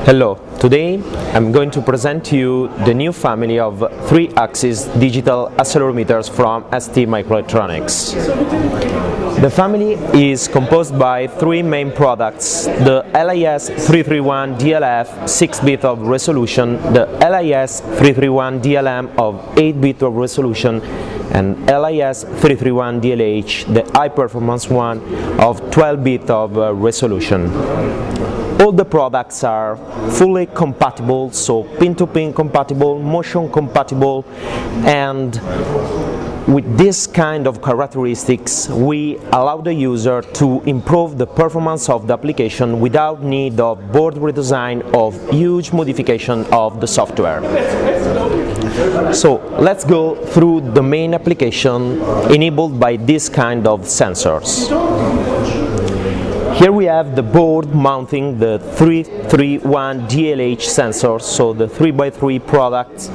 Hello, today I'm going to present to you the new family of 3-axis digital accelerometers from ST Microelectronics. The family is composed by three main products: the LIS331 DLF 6-bit of resolution, the LIS331 DLM of 8-bit of resolution, and LIS331 DLH, the high-performance one, of 12-bit of resolution. All the products are fully compatible, so pin-to-pin compatible, motion compatible, and with this kind of characteristics we allow the user to improve the performance of the application without need of board redesign or huge modification of the software. So let's go through the main application enabled by this kind of sensors. Here we have the board mounting the 331 DLH sensor, so the 3x3 product,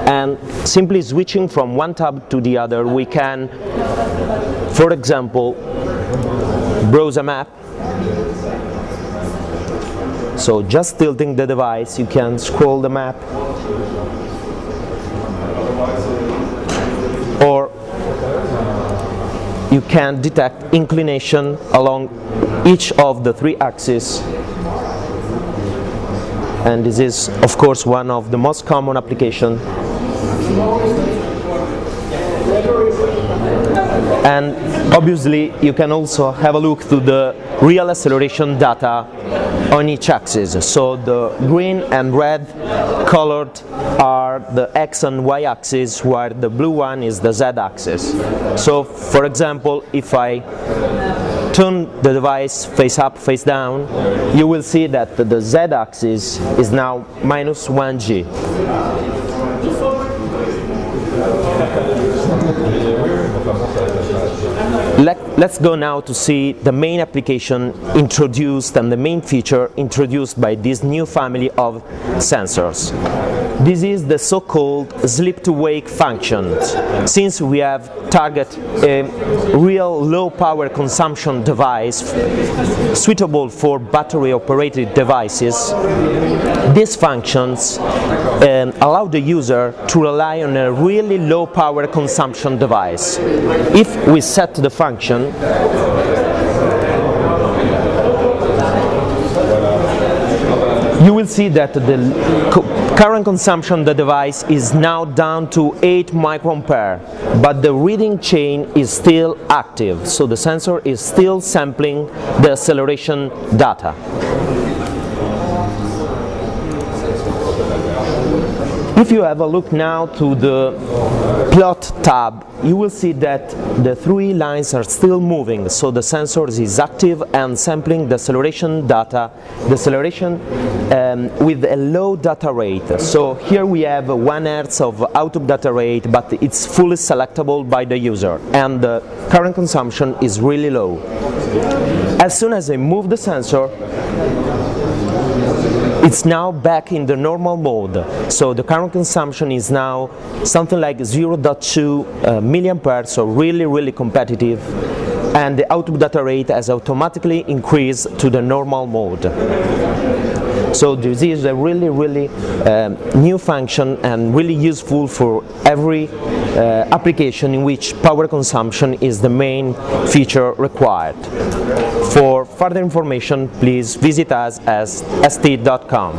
and simply switching from one tab to the other we can, for example, browse a map. So just tilting the device you can scroll the map, or you can detect inclination along each of the 3 axes, and this is of course one of the most common applications. And obviously you can also have a look to the real acceleration data on each axis. So the green and red colored are the X and Y axis, while the blue one is the Z axis. So for example, if I turn the device face up, face down, you will see that the Z axis is now -1G. Let's go now to see the main application introduced and the main feature introduced by this new family of sensors. This is the so-called sleep-to-wake function. Since we have targeted a real low power consumption device suitable for battery-operated devices, these functions allow the user to rely on a really low power consumption device. If we set the function, you will see that the current consumption of the device is now down to 8 microampere, but the reading chain is still active, so the sensor is still sampling the acceleration data. If you have a look now to the plot tab, you will see that the 3 lines are still moving, so the sensor is active and sampling the acceleration data, the acceleration with a low data rate. So here we have 1 Hz of output data rate, but it's fully selectable by the user, and the current consumption is really low. As soon as I move the sensor, it's now back in the normal mode, so the current consumption is now something like 0.2 milliampere, so really competitive, and the output data rate has automatically increased to the normal mode. So this is a really new function and really useful for every application in which power consumption is the main feature required. For further information, please visit us at st.com.